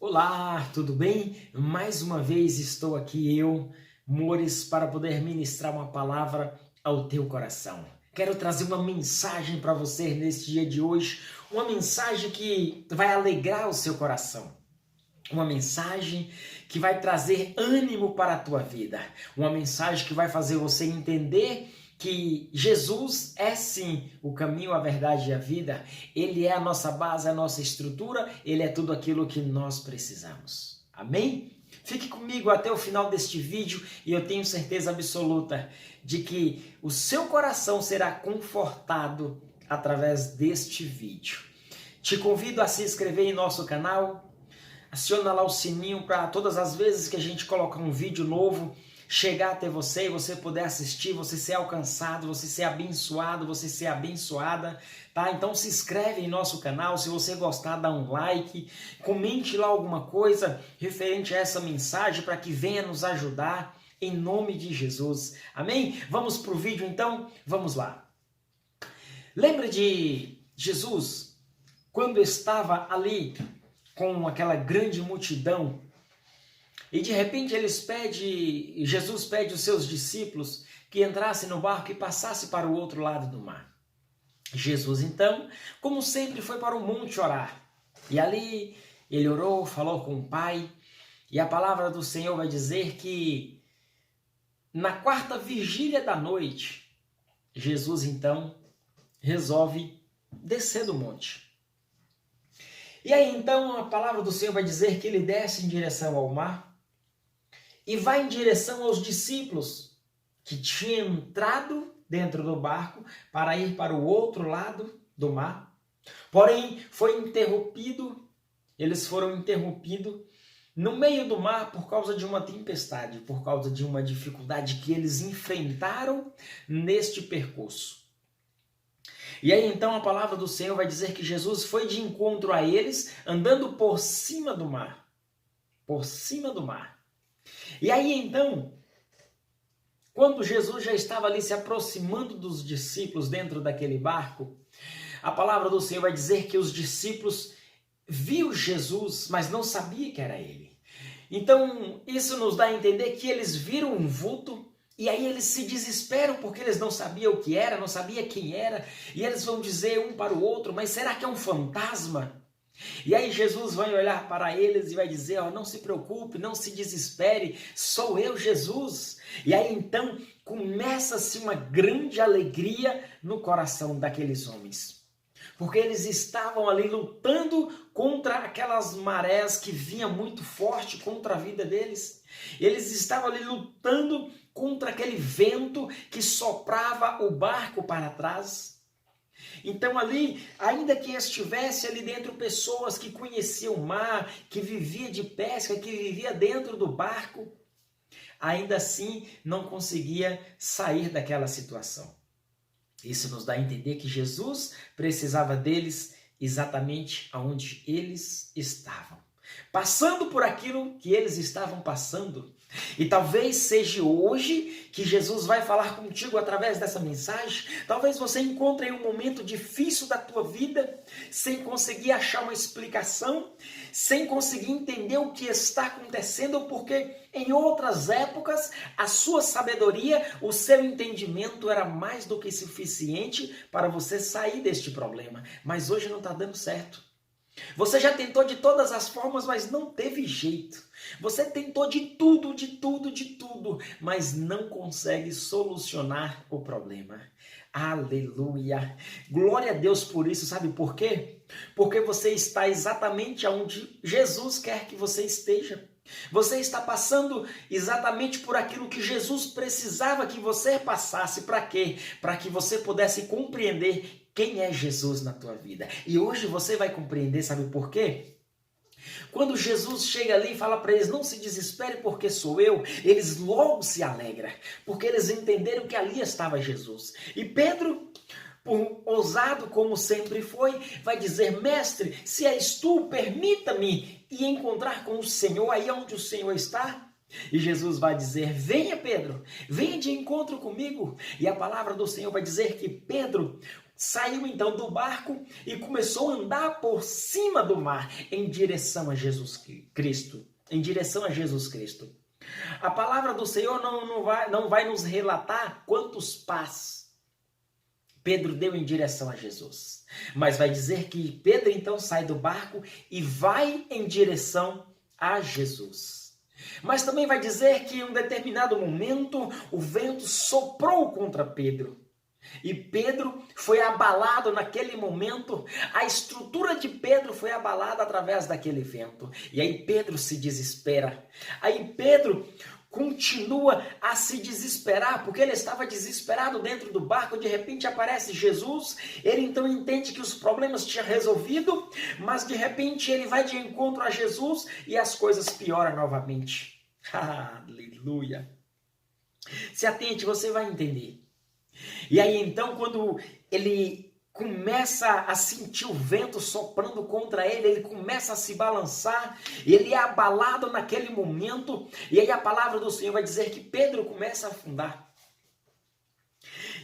Olá, tudo bem? Mais uma vez estou aqui eu, Mores, para poder ministrar uma palavra ao teu coração. Quero trazer uma mensagem para você neste dia de hoje, uma mensagem que vai alegrar o seu coração. Uma mensagem que vai trazer ânimo para a tua vida. Uma mensagem que vai fazer você entender que Jesus é sim o caminho, a verdade e a vida. Ele é a nossa base, a nossa estrutura, ele é tudo aquilo que nós precisamos. Amém? Fique comigo até o final deste vídeo e eu tenho certeza absoluta de que o seu coração será confortado através deste vídeo. Te convido a se inscrever em nosso canal, aciona lá o sininho para todas as vezes que a gente colocar um vídeo novo, chegar até você e você poder assistir, você ser alcançado, você ser abençoado, você ser abençoada, tá? Então se inscreve em nosso canal, se você gostar, dá um like, comente lá alguma coisa referente a essa mensagem para que venha nos ajudar, em nome de Jesus, amém? Vamos para o vídeo então? Vamos lá. Lembra de Jesus, quando estava ali com aquela grande multidão, e de repente Jesus pede aos seus discípulos que entrassem no barco e passassem para o outro lado do mar. Jesus então, como sempre, foi para o monte orar. E ali ele orou, falou com o Pai, e a palavra do Senhor vai dizer que na quarta vigília da noite, Jesus então resolve descer do monte. E aí então a palavra do Senhor vai dizer que ele desce em direção ao mar e vai em direção aos discípulos que tinham entrado dentro do barco para ir para o outro lado do mar. Porém, eles foram interrompidos no meio do mar por causa de uma tempestade, por causa de uma dificuldade que eles enfrentaram neste percurso. E aí então a palavra do Senhor vai dizer que Jesus foi de encontro a eles, andando por cima do mar. Por cima do mar. E aí então, quando Jesus já estava ali se aproximando dos discípulos dentro daquele barco, a palavra do Senhor vai dizer que os discípulos viram Jesus, mas não sabiam que era ele. Então isso nos dá a entender que eles viram um vulto, e aí eles se desesperam porque eles não sabiam o que era, não sabiam quem era, e eles vão dizer um para o outro, mas será que é um fantasma? E aí Jesus vai olhar para eles e vai dizer, não se preocupe, não se desespere, sou eu, Jesus. E aí então começa-se uma grande alegria no coração daqueles homens. Porque eles estavam ali lutando contra aquelas marés que vinham muito forte contra a vida deles. Eles estavam ali lutando contra aquele vento que soprava o barco para trás. Então ali, ainda que estivesse ali dentro pessoas que conheciam o mar, que vivia de pesca, que vivia dentro do barco, ainda assim não conseguia sair daquela situação. Isso nos dá a entender que Jesus precisava deles exatamente aonde eles estavam, passando por aquilo que eles estavam passando. E talvez seja hoje que Jesus vai falar contigo através dessa mensagem. Talvez você encontre em um momento difícil da tua vida, sem conseguir achar uma explicação, sem conseguir entender o que está acontecendo, porque em outras épocas a sua sabedoria, o seu entendimento era mais do que suficiente para você sair deste problema. Mas hoje não está dando certo. Você já tentou de todas as formas, mas não teve jeito. Você tentou de tudo, mas não consegue solucionar o problema. Aleluia! Glória a Deus por isso, sabe por quê? Porque você está exatamente onde Jesus quer que você esteja. Você está passando exatamente por aquilo que Jesus precisava que você passasse. Para quê? Para que você pudesse compreender quem é Jesus na tua vida. E hoje você vai compreender, sabe por quê? Quando Jesus chega ali e fala para eles, não se desespere porque sou eu, eles logo se alegram, porque eles entenderam que ali estava Jesus. E Pedro, por ousado como sempre foi, vai dizer, mestre, se és tu, permita-me ir encontrar com o Senhor aí onde o Senhor está. E Jesus vai dizer, venha Pedro, venha de encontro comigo. E a palavra do Senhor vai dizer que Pedro saiu então do barco e começou a andar por cima do mar em direção a Jesus Cristo. Em direção a Jesus Cristo. A palavra do Senhor não vai nos relatar quantos pés Pedro deu em direção a Jesus. Mas vai dizer que Pedro então sai do barco e vai em direção a Jesus. Mas também vai dizer que em um determinado momento o vento soprou contra Pedro. E Pedro foi abalado naquele momento, a estrutura de Pedro foi abalada através daquele vento. E aí Pedro se desespera. Aí Pedro continua a se desesperar, porque ele estava desesperado dentro do barco. De repente aparece Jesus, ele então entende que os problemas tinham resolvido, mas de repente ele vai de encontro a Jesus e as coisas pioram novamente. Aleluia! Se atente, você vai entender. E aí então, quando ele começa a sentir o vento soprando contra ele, ele começa a se balançar, ele é abalado naquele momento, e aí a palavra do Senhor vai dizer que Pedro começa a afundar.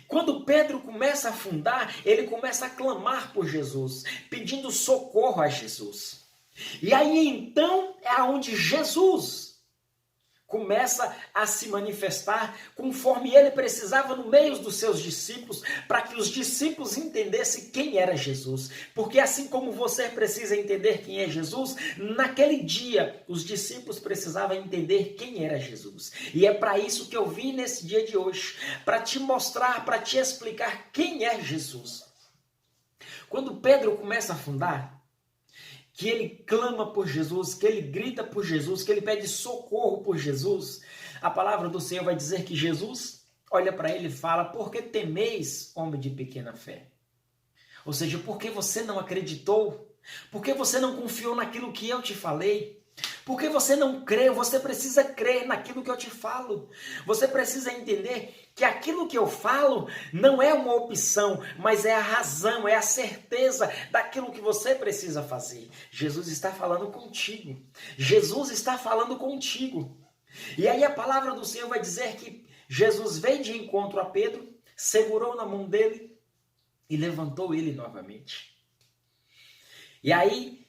Quando Pedro começa a afundar, ele começa a clamar por Jesus, pedindo socorro a Jesus. E aí então é onde Jesus começa a se manifestar conforme ele precisava no meio dos seus discípulos, para que os discípulos entendessem quem era Jesus. Porque assim como você precisa entender quem é Jesus, naquele dia os discípulos precisavam entender quem era Jesus. E é para isso que eu vim nesse dia de hoje, para te mostrar, para te explicar quem é Jesus. Quando Pedro começa a afundar, que ele clama por Jesus, que ele grita por Jesus, que ele pede socorro por Jesus, a palavra do Senhor vai dizer que Jesus olha para ele e fala: por que temeis, homem de pequena fé? Ou seja, por que você não acreditou? Por que você não confiou naquilo que eu te falei? Por que você não crê? Você precisa crer naquilo que eu te falo. Você precisa entender que aquilo que eu falo não é uma opção, mas é a razão, é a certeza daquilo que você precisa fazer. Jesus está falando contigo. Jesus está falando contigo. E aí a palavra do Senhor vai dizer que Jesus veio de encontro a Pedro, segurou na mão dele e levantou ele novamente. E aí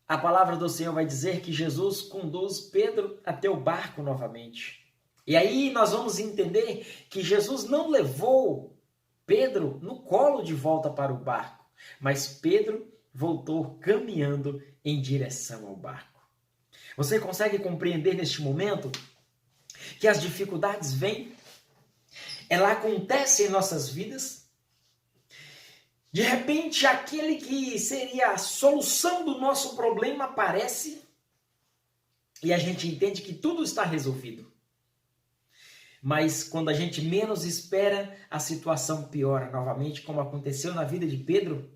a palavra do Senhor vai dizer que Jesus conduz Pedro até o barco novamente. E aí nós vamos entender que Jesus não levou Pedro no colo de volta para o barco, mas Pedro voltou caminhando em direção ao barco. Você consegue compreender neste momento que as dificuldades vêm, elas acontecem em nossas vidas? De repente, aquele que seria a solução do nosso problema aparece e a gente entende que tudo está resolvido. Mas quando a gente menos espera, a situação piora novamente, como aconteceu na vida de Pedro.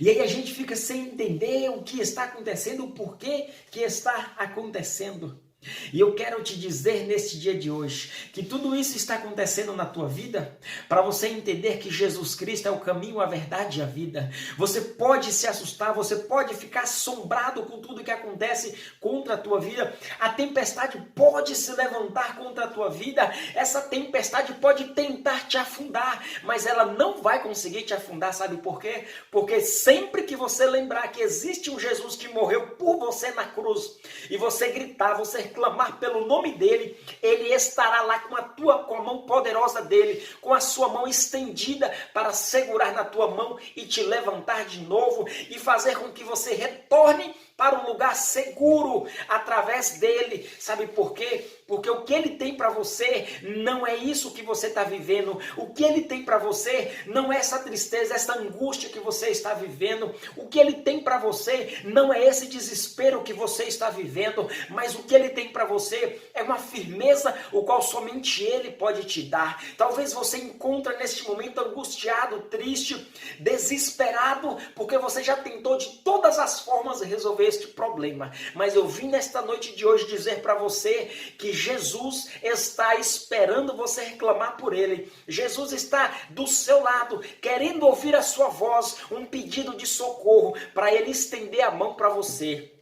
E aí a gente fica sem entender o que está acontecendo, o porquê que está acontecendo. E eu quero te dizer neste dia de hoje que tudo isso está acontecendo na tua vida para você entender que Jesus Cristo é o caminho, a verdade e a vida. Você pode se assustar, você pode ficar assombrado com tudo que acontece contra a tua vida. A tempestade pode se levantar contra a tua vida. Essa tempestade pode tentar te afundar, mas ela não vai conseguir te afundar. Sabe por quê? Porque sempre que você lembrar que existe um Jesus que morreu por você na cruz e você gritar, você clamar pelo nome dele, ele estará lá com a mão poderosa dele, com a sua mão estendida para segurar na tua mão e te levantar de novo e fazer com que você retorne para um lugar seguro através dele. Sabe por quê? Porque o que ele tem para você não é isso que você está vivendo. O que ele tem para você não é essa tristeza, essa angústia que você está vivendo. O que ele tem para você não é esse desespero que você está vivendo, mas o que ele tem para você é uma firmeza, o qual somente ele pode te dar. Talvez você encontre neste momento angustiado, triste, desesperado, porque você já tentou de todas as formas resolver este problema. Mas eu vim nesta noite de hoje dizer para você que Jesus está esperando você reclamar por ele. Jesus está do seu lado, querendo ouvir a sua voz, um pedido de socorro, para ele estender a mão para você.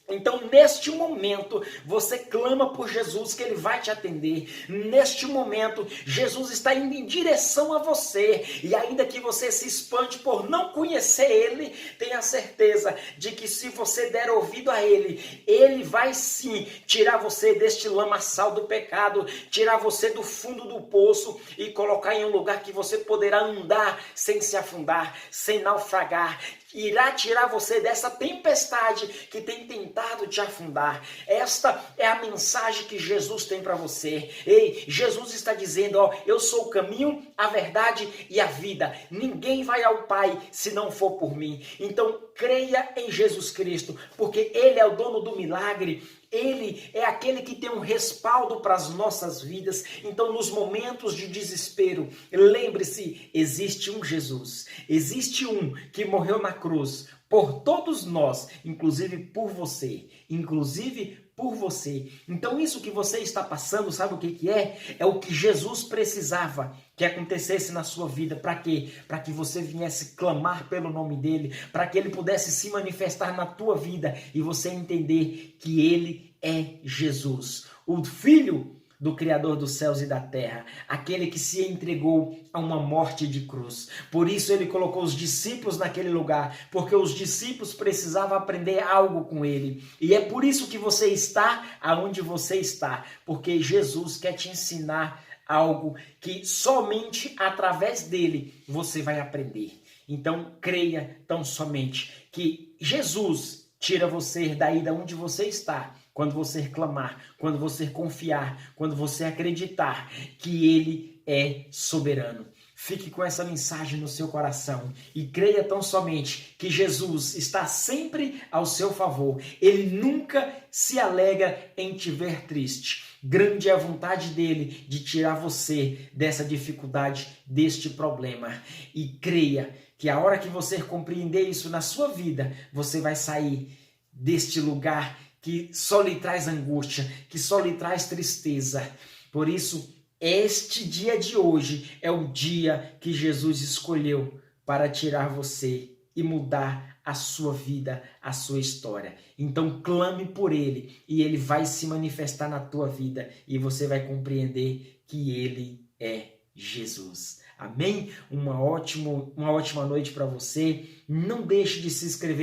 Então, neste momento, você clama por Jesus, que Ele vai te atender. Neste momento, Jesus está indo em direção a você. E ainda que você se espante por não conhecer Ele, tenha certeza de que se você der ouvido a Ele, Ele vai sim tirar você deste lamaçal do pecado, tirar você do fundo do poço e colocar em um lugar que você poderá andar sem se afundar, sem naufragar. Irá tirar você dessa tempestade que tem tentado te afundar. Esta é a mensagem que Jesus tem para você. Ei, Jesus está dizendo, ó, eu sou o caminho, a verdade e a vida. Ninguém vai ao Pai se não for por mim. Então, creia em Jesus Cristo, porque Ele é o dono do milagre. Ele é aquele que tem um respaldo para as nossas vidas. Então, nos momentos de desespero, lembre-se, existe um Jesus. Existe um que morreu na cruz por todos nós, inclusive por você. Inclusive por você. Então, isso que você está passando, sabe o que é? É o que Jesus precisava que acontecesse na sua vida. Para quê? Para que você viesse clamar pelo nome dele, para que ele pudesse se manifestar na tua vida e você entender que ele é Jesus, o Filho do Criador dos céus e da terra, aquele que se entregou a uma morte de cruz. Por isso ele colocou os discípulos naquele lugar, porque os discípulos precisavam aprender algo com ele. E é por isso que você está aonde você está, porque Jesus quer te ensinar algo que somente através dele você vai aprender. Então creia tão somente que Jesus tira você daí da onde você está, quando você clamar, quando você confiar, quando você acreditar que Ele é soberano. Fique com essa mensagem no seu coração e creia tão somente que Jesus está sempre ao seu favor. Ele nunca se alegra em te ver triste. Grande é a vontade dele de tirar você dessa dificuldade, deste problema. E creia que a hora que você compreender isso na sua vida, você vai sair deste lugar que só lhe traz angústia, que só lhe traz tristeza. Por isso, este dia de hoje é o dia que Jesus escolheu para tirar você e mudar a sua vida, a sua história. Então clame por Ele e Ele vai se manifestar na tua vida e você vai compreender que Ele é Jesus. Amém? Uma ótima noite para você. Não deixe de se inscrever